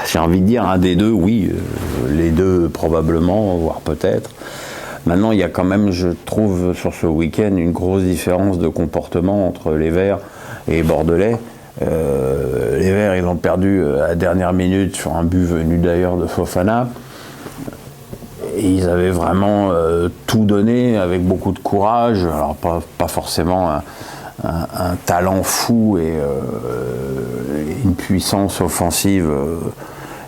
J'ai envie de dire un des deux, oui. Les deux probablement, voire peut-être. Maintenant, il y a quand même, je trouve, sur ce week-end, une grosse différence de comportement entre les Verts et les Bordelais. Les Verts, ils ont perdu à la dernière minute sur un but venu d'ailleurs de Fofana. Et ils avaient vraiment tout donné avec beaucoup de courage. Alors pas forcément un talent fou et une puissance offensive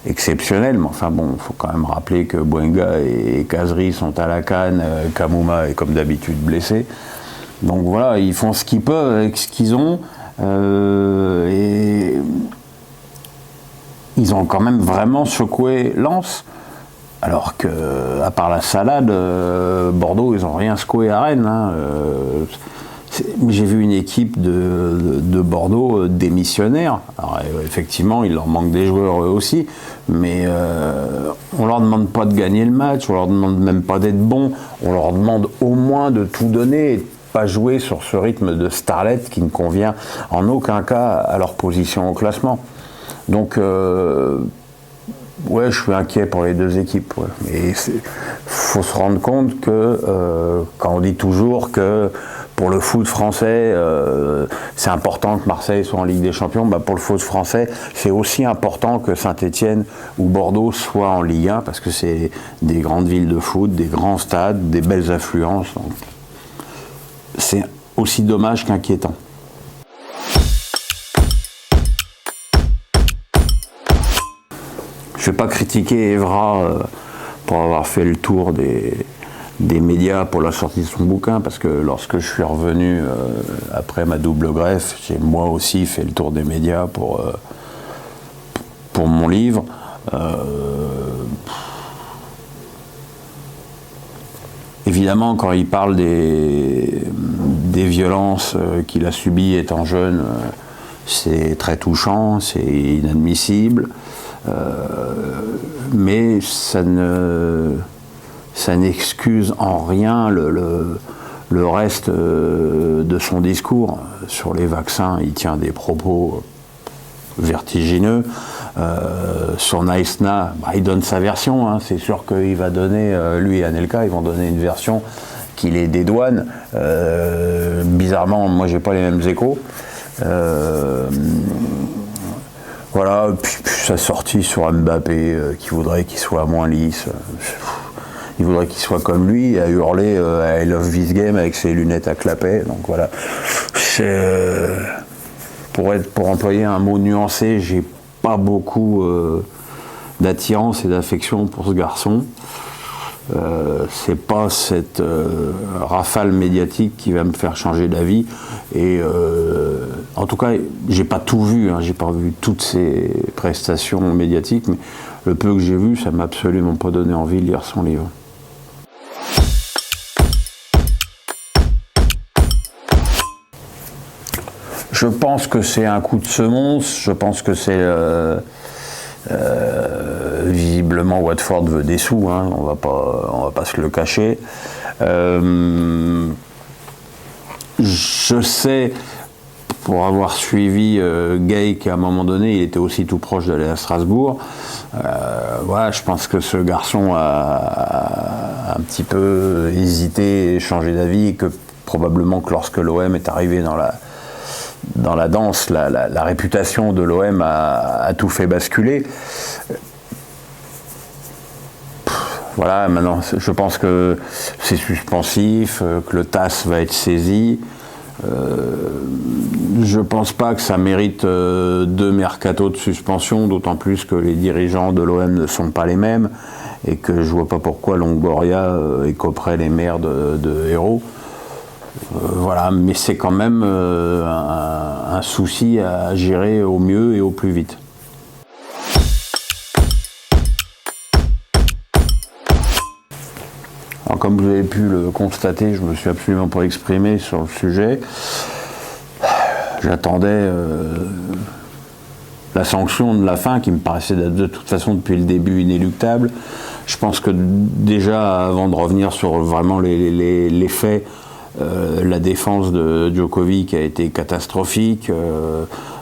exceptionnelle. Mais enfin bon, il faut quand même rappeler que Bouenga et Kazri sont à la canne. Kamouma est comme d'habitude blessé. Donc voilà, ils font ce qu'ils peuvent avec ce qu'ils ont. Et ils ont quand même vraiment secoué Lens. Alors que, à part la salade, Bordeaux, ils n'ont rien secoué à Rennes. J'ai vu une équipe de Bordeaux démissionnaire. Alors, effectivement, il leur manque des joueurs eux aussi, mais on leur demande pas de gagner le match, on leur demande même pas d'être bons, on leur demande au moins de tout donner et de pas jouer sur ce rythme de starlet qui ne convient en aucun cas à leur position au classement. Donc, ouais, je suis inquiet pour les deux équipes. Ouais. Mais faut se rendre compte que quand on dit toujours que pour le foot français, c'est important que Marseille soit en Ligue des Champions, pour le foot français, c'est aussi important que Saint-Étienne ou Bordeaux soient en Ligue 1 parce que c'est des grandes villes de foot, des grands stades, des belles affluences. Donc, c'est aussi dommage qu'inquiétant. Je ne vais pas critiquer Evra pour avoir fait le tour des médias pour la sortie de son bouquin, parce que lorsque je suis revenu après ma double greffe, j'ai moi aussi fait le tour des médias pour mon livre. Évidemment, quand il parle des violences qu'il a subies étant jeune, c'est très touchant, c'est inadmissible. Mais ça n'excuse en rien le reste de son discours. Sur les vaccins, il tient des propos vertigineux. Sur Naïsna, il donne sa version. Hein. C'est sûr qu'il va donner, lui et Anelka, ils vont donner une version qui les dédouane. Bizarrement, moi, j'ai pas les mêmes échos. Voilà, puis sa sortie sur Mbappé, qui voudrait qu'il soit moins lisse. Il voudrait qu'il soit comme lui, à hurler I love this game avec ses lunettes à clapet. Donc voilà. Pour employer un mot nuancé, j'ai pas beaucoup d'attirance et d'affection pour ce garçon. C'est pas cette rafale médiatique qui va me faire changer d'avis. Et en tout cas, j'ai pas tout vu, j'ai pas vu toutes ses prestations médiatiques, mais le peu que j'ai vu, ça m'a absolument pas donné envie de lire son livre. Je pense que c'est un coup de semonce, je pense que c'est visiblement Watford veut des sous, on va pas se le cacher. Je sais, pour avoir suivi Gay, qu'à un moment donné, il était aussi tout proche d'aller à Strasbourg. Voilà, je pense que ce garçon a un petit peu hésité et changé d'avis, et que probablement que lorsque l'OM est arrivé dans la danse, la réputation de l'OM a tout fait basculer. Voilà, maintenant, je pense que c'est suspensif, que le TAS va être saisi. Je pense pas que ça mérite 2 mercatos de suspension, d'autant plus que les dirigeants de l'OM ne sont pas les mêmes et que je vois pas pourquoi Longoria écoperait les maires de héros. Voilà, mais c'est quand même un souci à gérer au mieux et au plus vite. Alors, comme vous avez pu le constater, je ne me suis absolument pas exprimé sur le sujet. J'attendais la sanction de la fin qui me paraissait de toute façon depuis le début inéluctable. Je pense que déjà, avant de revenir sur vraiment les faits, la défense de Djokovic a été catastrophique.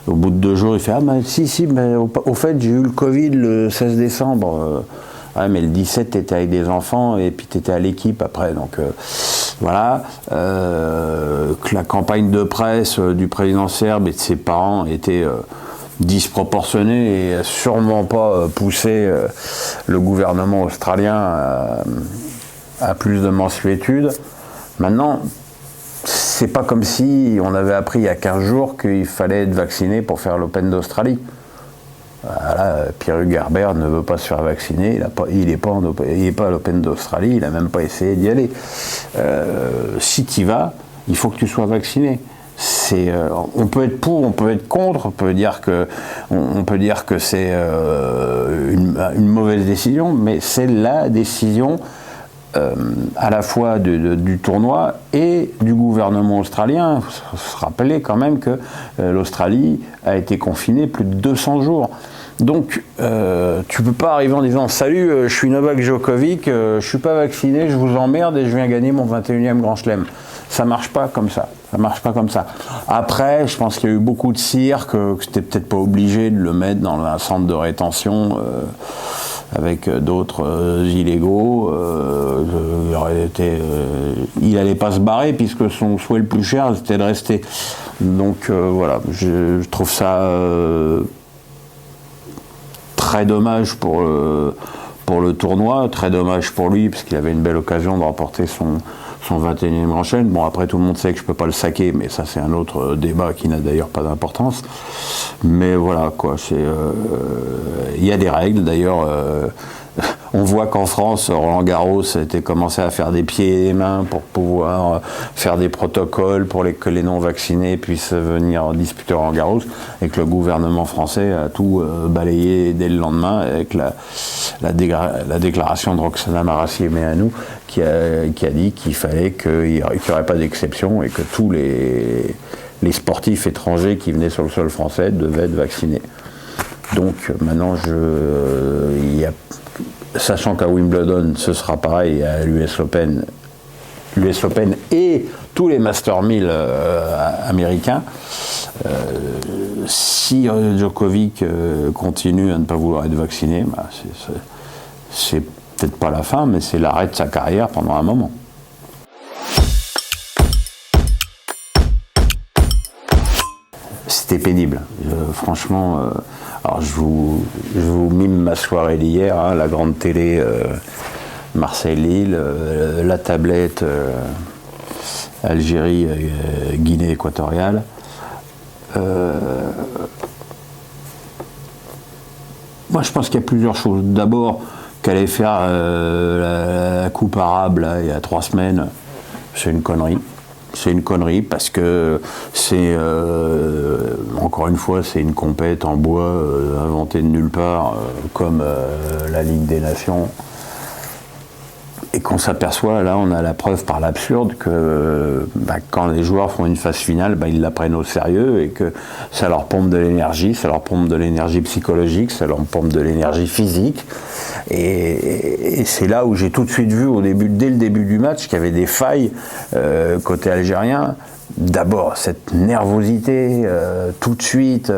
Au bout de 2 jours, il fait « Ah, mais si, mais au fait, j'ai eu le Covid le 16 décembre. Ouais, mais le 17, tu étais avec des enfants et puis tu étais à l'équipe après. » Donc voilà. Que la campagne de presse du président serbe et de ses parents était disproportionnée et a sûrement pas poussé le gouvernement australien à plus de mansuétude. Maintenant, c'est pas comme si on avait appris il y a 15 jours qu'il fallait être vacciné pour faire l'Open d'Australie. Voilà, Pierre Gerber ne veut pas se faire vacciner, il n'est pas à l'Open d'Australie, il n'a même pas essayé d'y aller. Si tu y vas, il faut que tu sois vacciné. On peut être pour, on peut être contre, on peut dire que c'est une mauvaise décision, mais c'est la décision à la fois du tournoi et du gouvernement australien. Il faut se rappeler quand même que l'Australie a été confinée plus de 200 jours. Donc, tu peux pas arriver en disant « Salut, je suis Novak Djokovic, je suis pas vacciné, je vous emmerde et je viens gagner mon 21e Grand Chelem ». Ça marche pas comme ça. Ça marche pas comme ça. Après, je pense qu'il y a eu beaucoup de cirques, que c'était peut-être pas obligé de le mettre dans un centre de rétention avec d'autres illégaux. Il allait pas se barrer puisque son souhait le plus cher, c'était de rester. Donc voilà, je trouve ça très dommage pour le tournoi, très dommage pour lui parce qu'il avait une belle occasion de remporter son 21e Grand Chelem. Bon, après, tout le monde sait que je peux pas le saquer, mais ça, c'est un autre débat qui n'a d'ailleurs pas d'importance. Mais voilà, quoi, il y a des règles, d'ailleurs. On voit qu'en France, Roland Garros a commencé à faire des pieds et des mains pour pouvoir faire des protocoles pour que les non-vaccinés puissent venir disputer Roland Garros, et que le gouvernement français a tout balayé dès le lendemain avec la déclaration de Roxana Maracineanu qui a dit qu'il fallait qu'il n'y aurait pas d'exception et que tous les sportifs étrangers qui venaient sur le sol français devaient être vaccinés. Donc maintenant, sachant qu'à Wimbledon, ce sera pareil, à l'US Open et tous les Master 1000 américains, si Djokovic continue à ne pas vouloir être vacciné, c'est peut-être pas la fin, mais c'est l'arrêt de sa carrière pendant un moment. C'était pénible, franchement. Alors je vous mime ma soirée d'hier, hein, la grande télé Marseille-Lille, la tablette Algérie, Guinée équatoriale. Moi je pense qu'il y a plusieurs choses. D'abord, qu'allait faire la Coupe arabe là, il y a 3 semaines, c'est une connerie. C'est une connerie parce que c'est, encore une fois, c'est une compète en bois inventée de nulle part, comme la Ligue des Nations. Et qu'on s'aperçoit, là on a la preuve par l'absurde que quand les joueurs font une phase finale, ils la prennent au sérieux et que ça leur pompe de l'énergie, ça leur pompe de l'énergie psychologique, ça leur pompe de l'énergie physique. Et c'est là où j'ai tout de suite vu, dès le début du match, qu'il y avait des failles côté algérien. D'abord, cette nervosité, tout de suite,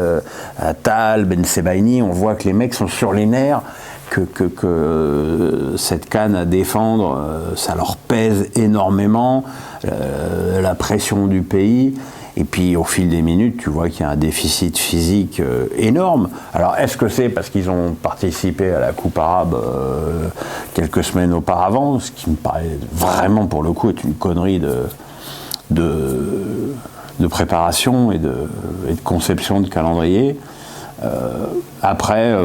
à Tal, Ben Sebaini, on voit que les mecs sont sur les nerfs, que cette canne à défendre, ça leur pèse énormément, la pression du pays. Et puis au fil des minutes, tu vois qu'il y a un déficit physique énorme. Alors est-ce que c'est parce qu'ils ont participé à la Coupe arabe quelques semaines auparavant, ce qui me paraît vraiment pour le coup être une connerie de préparation et de conception de calendrier. Après,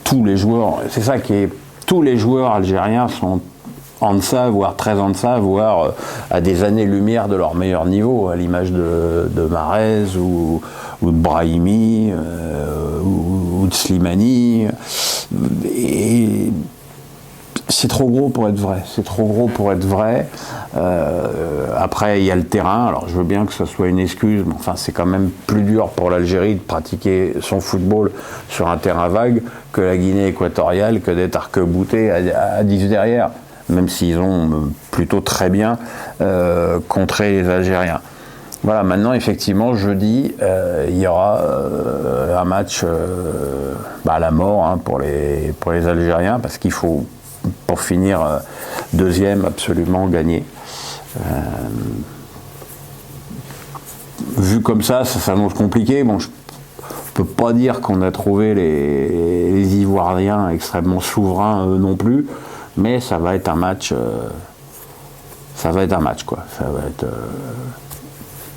tous les joueurs, c'est ça qui est, tous les joueurs algériens sont en deçà, voire très en deçà, voire à des années-lumière de leur meilleur niveau, à l'image de Mahrez ou de Brahimi ou de Slimani. Et c'est trop gros pour être vrai. C'est trop gros pour être vrai. Après, il y a le terrain. Alors, je veux bien que ce soit une excuse, mais enfin, c'est quand même plus dur pour l'Algérie de pratiquer son football sur un terrain vague que la Guinée équatoriale, que d'être arc-bouté à 10 derrière, même s'ils ont plutôt très bien contré les Algériens. Voilà, maintenant effectivement jeudi il y aura un match à la mort hein, pour les Algériens parce qu'il faut pour finir deuxième absolument gagner. Vu comme ça s'annonce compliqué. Bon, je peux pas dire qu'on a trouvé les Ivoiriens extrêmement souverains eux non plus, mais ça va être un match. Ça va être un match quoi. Ça va être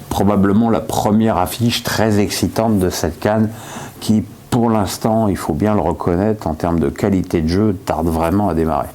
probablement la première affiche très excitante de cette CAN qui, pour l'instant, il faut bien le reconnaître, en termes de qualité de jeu, tarde vraiment à démarrer.